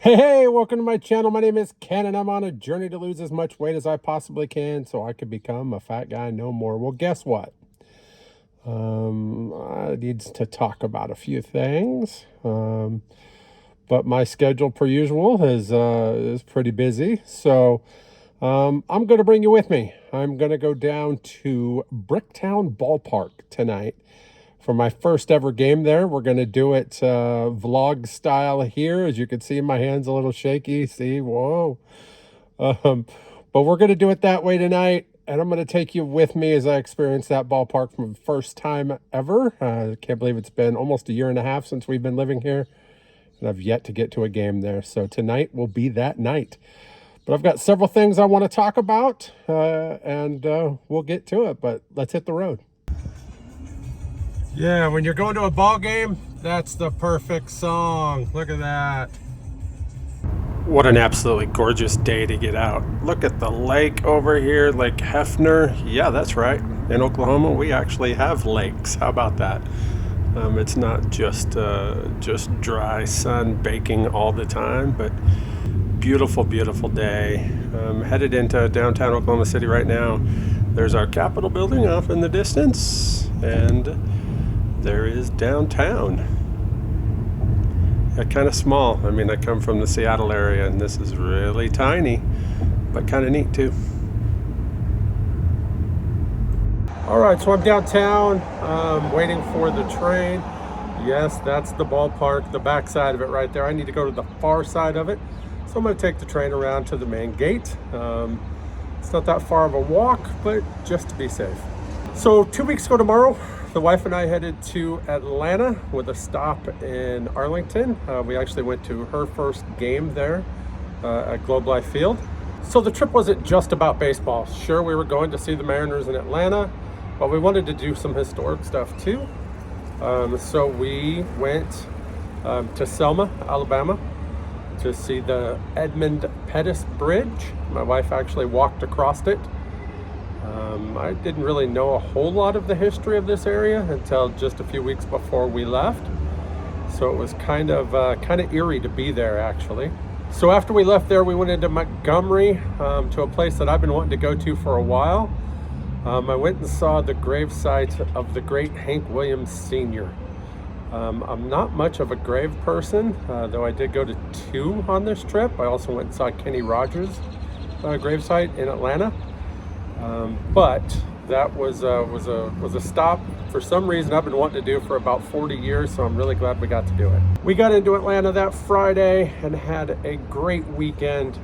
Hey, welcome to my channel. My name is Ken, and I'm on a journey to lose as much weight as I possibly can so I could become a fat guy no more. Well, guess what? I need to talk about a few things, but my schedule, per usual, is pretty busy. So I'm going to bring you with me. I'm going to go down to Bricktown Ballpark tonight for my first ever game there. We're going to do it vlog style here. As you can see, my hand's a little shaky. See, whoa. Um, but we're going to do it that way tonight. And I'm going to take you with me as I experience that ballpark for the first time ever. I can't believe it's been almost a year and a half since we've been living here. And I've yet to get to a game there. So tonight will be that night. But I've got several things I want to talk about. And we'll get to it. But let's hit the road. Yeah, when you're going to a ball game, that's the perfect song. Look at that. What an absolutely gorgeous day to get out. Look at the lake over here, Lake Hefner. Yeah, that's right. In Oklahoma, we actually have lakes. How about that? It's not just dry sun baking all the time, but beautiful, beautiful day. Headed into downtown Oklahoma City right now. There's our Capitol building off in the distance, and there is downtown. Kind of small. I mean, I come from the Seattle area, and this is really tiny, but kind of neat too. All right, so I'm downtown, waiting for the train. Yes, that's the ballpark, the back side of it right there. I need to go to the far side of it, so I'm going to take the train around to the main gate. It's not that far of a walk, but just to be safe. So 2 weeks ago tomorrow, the wife and I headed to Atlanta with a stop in Arlington. We actually went to her first game there at Globe Life Field. So the trip wasn't just about baseball. Sure, we were going to see the Mariners in Atlanta, but we wanted to do some historic stuff too. So we went to Selma, Alabama to see the Edmund Pettus Bridge. My wife actually walked across it. I didn't really know a whole lot of the history of this area until just a few weeks before we left. So it was kind of eerie to be there, actually. So after we left there, we went into Montgomery to a place that I've been wanting to go to for a while. I went and saw the gravesite of the great Hank Williams Sr. I'm not much of a grave person, though I did go to 2 on this trip. I also went and saw Kenny Rogers' gravesite in Atlanta. But that was a stop for some reason I've been wanting to do for about 40 years, so I'm really glad we got to do it. We got into Atlanta that Friday and had a great weekend.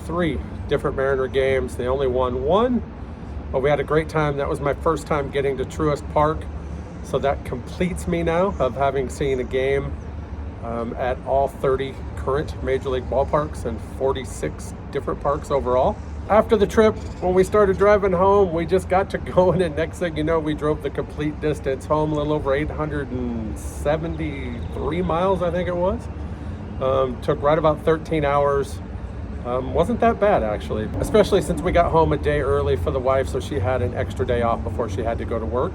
3 different Mariner games. They only won 1, but we had a great time. That was my first time getting to Truist Park, so that completes me now of having seen a game at all 30 current Major League ballparks and 46 different parks overall. After the trip, when we started driving home, we just got to going, and next thing you know, we drove the complete distance home, a little over 873 miles, I think it was. Took right about 13 hours. Wasn't that bad, actually, especially since we got home a day early for the wife, so she had an extra day off before she had to go to work.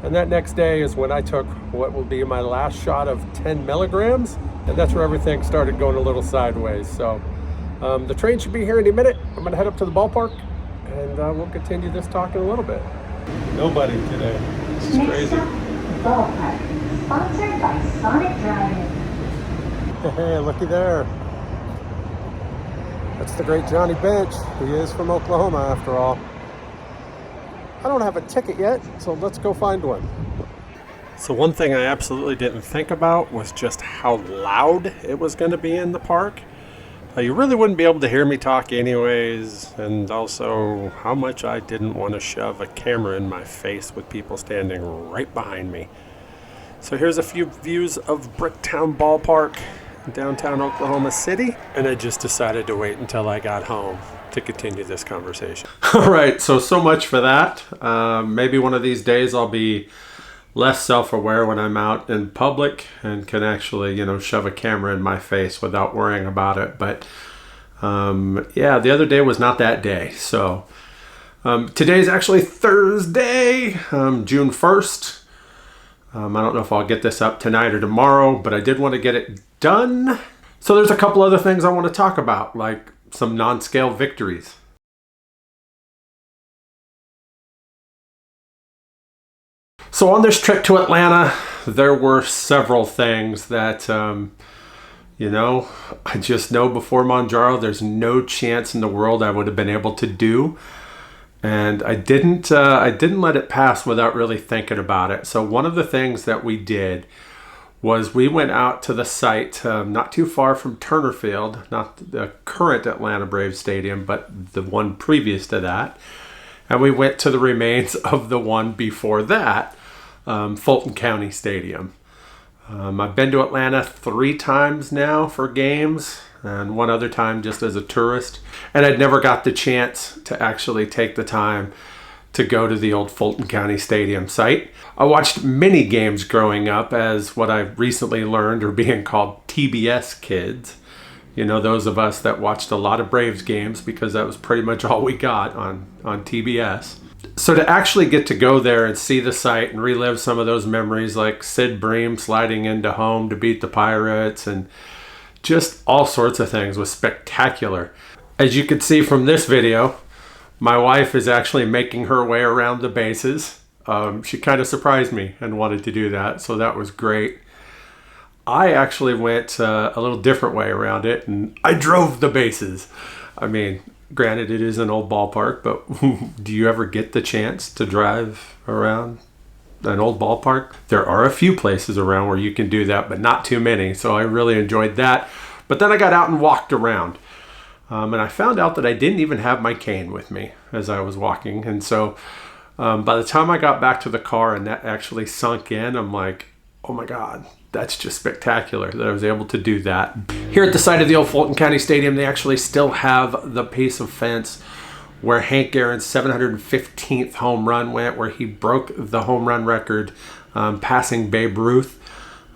And that next day is when I took what will be my last shot of 10 milligrams, and that's where everything started going a little sideways. So the train should be here any minute. I'm going to head up to the ballpark, and we'll continue this talk in a little bit. Nobody today. This is crazy. Ballpark, sponsored by Sonic Drive-In. Hey, looky there. That's the great Johnny Bench. He is from Oklahoma, after all. I don't have a ticket yet, so let's go find one. So one thing I absolutely didn't think about was just how loud it was going to be in the park. You really wouldn't be able to hear me talk anyways, and also how much I didn't want to shove a camera in my face with people standing right behind me. So here's a few views of Bricktown Ballpark, downtown Oklahoma City, and I just decided to wait until I got home to continue this conversation. All right, so much for that. Maybe one of these days I'll be less self-aware when I'm out in public and can actually, shove a camera in my face without worrying about it. But yeah, the other day was not that day. So today's actually Thursday, June 1st. I don't know if I'll get this up tonight or tomorrow, but I did want to get it done. So there's a couple other things I want to talk about, like some non-scale victories. So on this trip to Atlanta, there were several things that, I just know before Mounjaro, there's no chance in the world I would have been able to do. And I didn't let it pass without really thinking about it. So one of the things that we did was we went out to the site not too far from Turner Field, not the current Atlanta Braves stadium, but the one previous to that. And we went to the remains of the one before that, Fulton County Stadium. I've been to Atlanta 3 times now for games, and one other time just as a tourist. And I'd never got the chance to actually take the time to go to the old Fulton County Stadium site. I watched many games growing up as what I recently learned are being called TBS kids. You know, those of us that watched a lot of Braves games because that was pretty much all we got on TBS. So to actually get to go there and see the site and relive some of those memories, like Sid Bream sliding into home to beat the Pirates and just all sorts of things, was spectacular. As you can see from this video, my wife is actually making her way around the bases. She kind of surprised me and wanted to do that, so that was great. I actually went a little different way around it, and I drove the bases. I mean, granted, it is an old ballpark, but do you ever get the chance to drive around an old ballpark? There are a few places around where you can do that, but not too many, so I really enjoyed that. But then I got out and walked around. And I found out that I didn't even have my cane with me as I was walking. And so by the time I got back to the car and that actually sunk in, I'm like, oh my God, that's just spectacular that I was able to do that. Here at the site of the old Fulton County Stadium, they actually still have the piece of fence where Hank Aaron's 715th home run went, where he broke the home run record, passing Babe Ruth.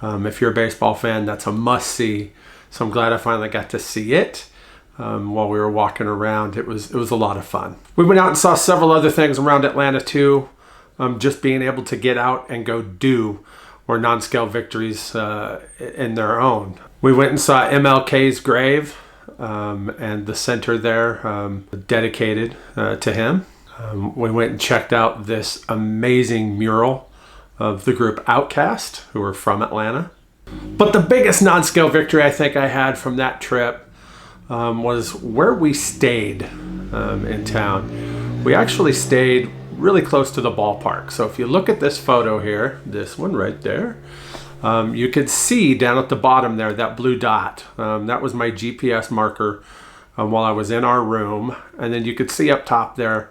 If you're a baseball fan, that's a must-see. So I'm glad I finally got to see it. While we were walking around. It was a lot of fun. We went out and saw several other things around Atlanta too. Just being able to get out and go do or non-scale victories in their own. We went and saw MLK's grave and the center there dedicated to him. We went and checked out this amazing mural of the group Outkast, who are from Atlanta. But the biggest non-scale victory I think I had from that trip was where we stayed in town. We actually stayed really close to the ballpark. So if you look at this photo here, this one right there, you could see down at the bottom there, that blue dot. That was my GPS marker while I was in our room. And then you could see up top there,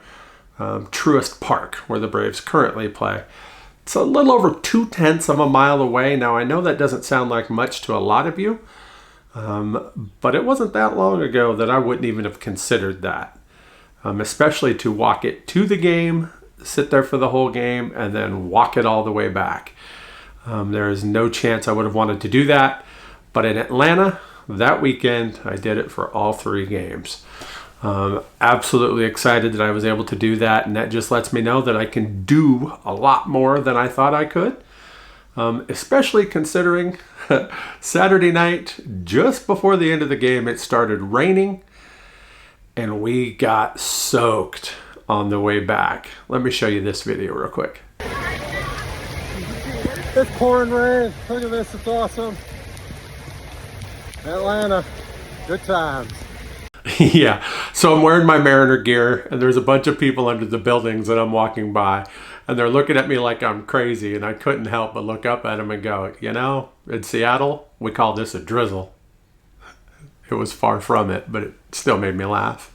Truist Park, where the Braves currently play. It's a little over 2/10 of a mile away. Now I know that doesn't sound like much to a lot of you, but it wasn't that long ago that I wouldn't even have considered that, especially to walk it to the game, sit there for the whole game, and then walk it all the way back. There is no chance I would have wanted to do that, but in Atlanta, that weekend, I did it for all 3 games. Absolutely excited that I was able to do that, and that just lets me know that I can do a lot more than I thought I could. Especially considering Saturday night, just before the end of the game, it started raining and we got soaked on the way back. Let me show you this video real quick. It's pouring rain. Look at this, it's awesome. Atlanta, good times. Yeah, so I'm wearing my Mariner gear and there's a bunch of people under the buildings that I'm walking by and they're looking at me like I'm crazy, and I couldn't help but look up at them and go, you know, in Seattle, we call this a drizzle. It was far from it, but it still made me laugh.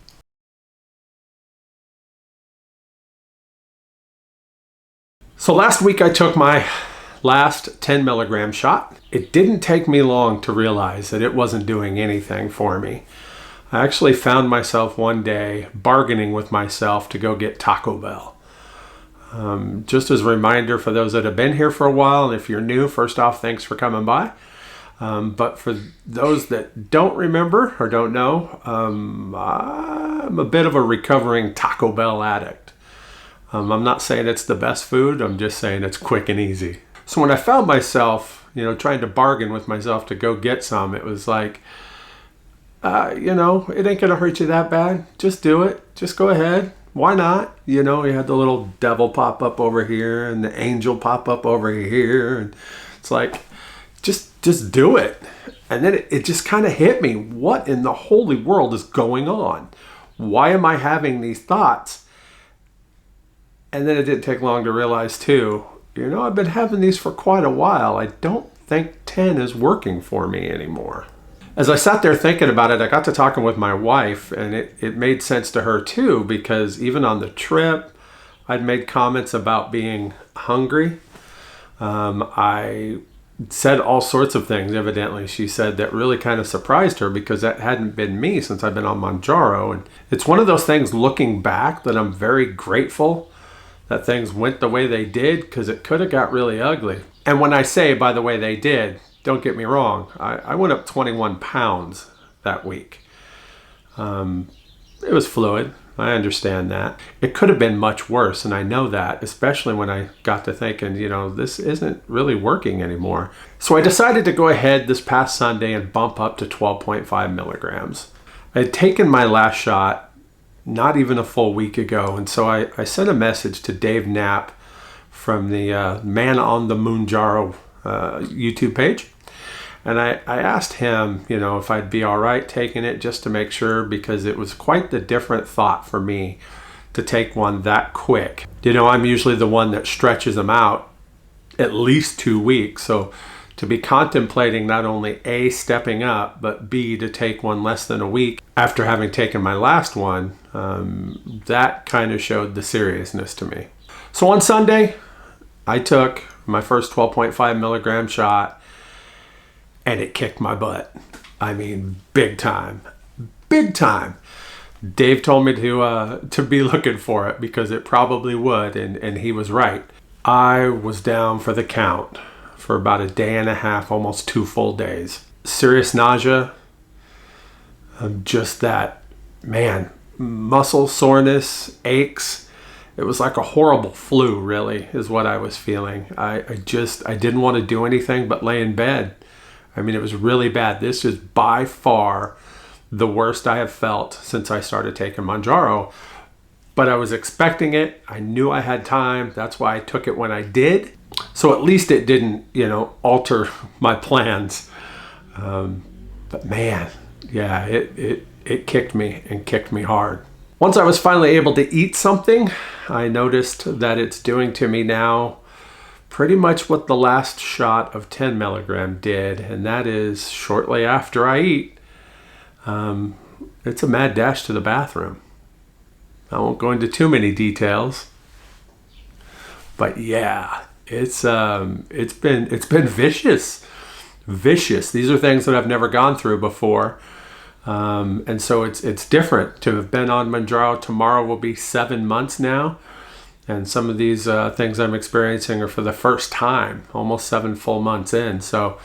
So last week I took my last 10 milligram shot. It didn't take me long to realize that it wasn't doing anything for me. I actually found myself one day bargaining with myself to go get Taco Bell. Just as a reminder for those that have been here for a while, and if you're new, first off, thanks for coming by. But for those that don't remember or don't know, I'm a bit of a recovering Taco Bell addict. I'm not saying it's the best food, I'm just saying it's quick and easy. So when I found myself, trying to bargain with myself to go get some, it was like, You know, it ain't gonna hurt you that bad. Just do it. Just go ahead. Why not? You know, you had the little devil pop up over here and the angel pop up over here, and it's like, just do it. And then it just kind of hit me. What in the holy world is going on? Why am I having these thoughts? And then it didn't take long to realize too, you know, I've been having these for quite a while. I don't think 10 is working for me anymore. As I sat there thinking about it, I got to talking with my wife, and it made sense to her too, because even on the trip, I'd made comments about being hungry. I said all sorts of things, evidently, she said, that really kind of surprised her, because that hadn't been me since I've been on Mounjaro. And it's one of those things, looking back, that I'm very grateful that things went the way they did, because it could have got really ugly. And when I say by the way they did, don't get me wrong, I went up 21 pounds that week. It was fluid. I understand that. It could have been much worse, and I know that, especially when I got to thinking, you know, this isn't really working anymore. So I decided to go ahead this past Sunday and bump up to 12.5 milligrams. I had taken my last shot not even a full week ago, and so I sent a message to Dave Knapp from the Man on the Mounjaro YouTube page. And I asked him, you know, if I'd be all right taking it, just to make sure, because it was quite the different thought for me to take one that quick. You know, I'm usually the one that stretches them out at least 2 weeks. So to be contemplating not only A, stepping up, but B, to take one less than a week after having taken my last one, that kind of showed the seriousness to me. So on Sunday, I took my first 12.5 milligram shot, and it kicked my butt. I mean, big time. Big time. Dave told me to be looking for it, because it probably would, and he was right. I was down for the count for about a day and a half, almost 2 full days. Serious nausea. Just that, man, muscle soreness, aches. It was like a horrible flu, really, is what I was feeling. I didn't want to do anything but lay in bed. I mean, it was really bad. This is by far the worst I have felt since I started taking Mounjaro. But I was expecting it. I knew I had time. That's why I took it when I did. So at least it didn't, you know, alter my plans. But man, yeah, it kicked me, and kicked me hard. Once I was finally able to eat something, I noticed that it's doing to me now pretty much what the last shot of 10 milligram did, and that is shortly after I eat, it's a mad dash to the bathroom. I won't go into too many details, but yeah, it's been vicious. These are things that I've never gone through before, and so it's different to have been on Mounjaro. Tomorrow will be 7 months now. And some of these things I'm experiencing are for the first time, almost 7 full months in. So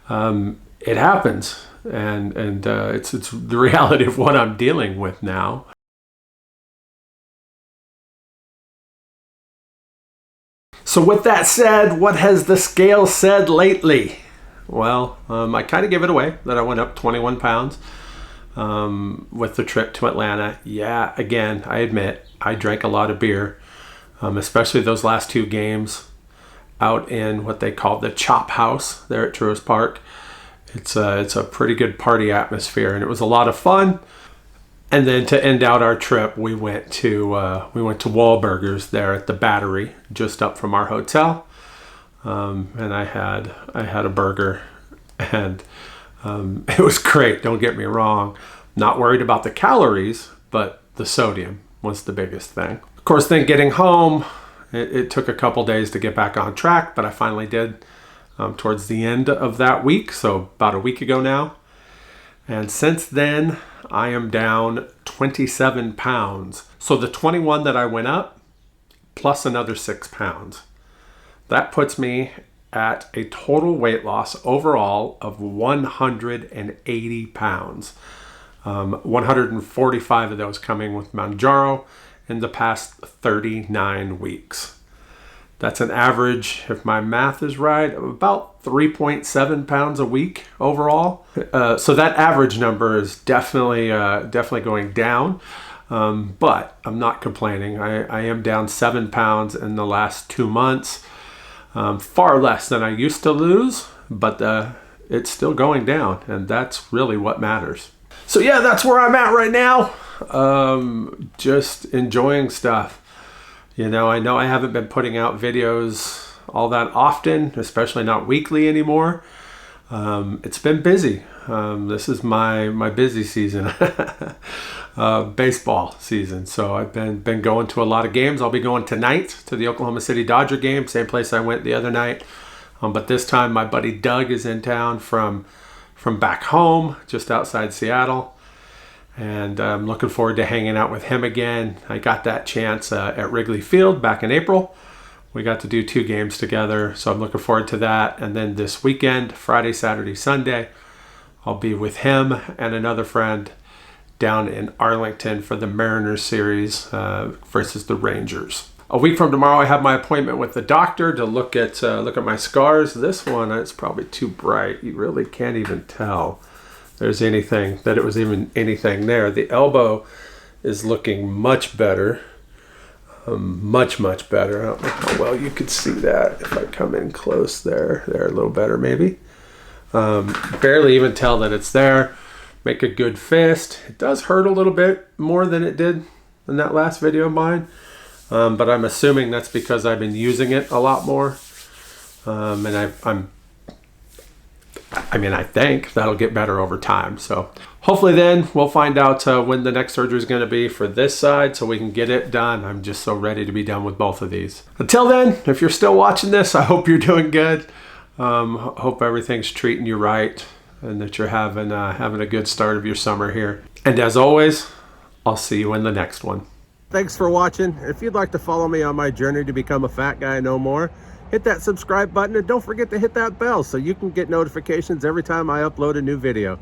it happens, and it's the reality of what I'm dealing with now. So with that said, what has the scale said lately? Well, I kind of gave it away that I went up 21 pounds with the trip to Atlanta. Yeah, again, I admit I drank a lot of beer. Especially those last 2 games out in what they call the Chop House there at Truist Park. It's a pretty good party atmosphere, and it was a lot of fun. And then to end out our trip, we went to Wahlburgers there at the Battery, just up from our hotel. And I had a burger, and it was great. Don't get me wrong. Not worried about the calories, but the sodium was the biggest thing. Of course, then getting home, it took a couple days to get back on track, but I finally did towards the end of that week, so about a week ago now. And since then, I am down 27 pounds. So the 21 that I went up, plus another 6 pounds. That puts me at a total weight loss overall of 180 pounds. 145 of those coming with Mounjaro in the past 39 weeks. That's an average, if my math is right, of about 3.7 pounds a week overall. So that average number is definitely going down. But I'm not complaining. I am down 7 pounds in the last 2 months. Far less than I used to lose, but it's still going down, and that's really what matters. So yeah, that's where I'm at right now. Just enjoying stuff. You know I haven't been putting out videos all that often, especially not weekly anymore. It's been busy. This is my busy season, baseball season. So I've been going to a lot of games. I'll be going tonight to the Oklahoma City Dodger game, same place I went the other night. But this time my buddy Doug is in town from back home, just outside Seattle. And I'm looking forward to hanging out with him again. I got that chance at Wrigley Field back in April. We got to do 2 games together, so I'm looking forward to that. And then this weekend, Friday, Saturday, Sunday, I'll be with him and another friend down in Arlington for the Mariners series versus the Rangers. A week from tomorrow, I have my appointment with the doctor to look at my scars. This one, it's probably too bright. You really can't even tell there's anything there. The elbow is looking much better. Much better. I don't know how well you could see that if I come in close there a little better maybe. Barely even tell that it's there. Make a good fist. It does hurt a little bit more than it did in that last video of mine, but I'm assuming that's because I've been using it a lot more, and I think that'll get better over time. So hopefully then we'll find out when the next surgery is going to be for this side so we can get it done. I'm just so ready to be done with both of these. Until then, if you're still watching this, I hope you're doing good. Hope everything's treating you right and that you're having a good start of your summer here. And as always, I'll see you in the next one. Thanks for watching. If you'd like to follow me on my journey to become a fat guy no more, hit that subscribe button and don't forget to hit that bell so you can get notifications every time I upload a new video.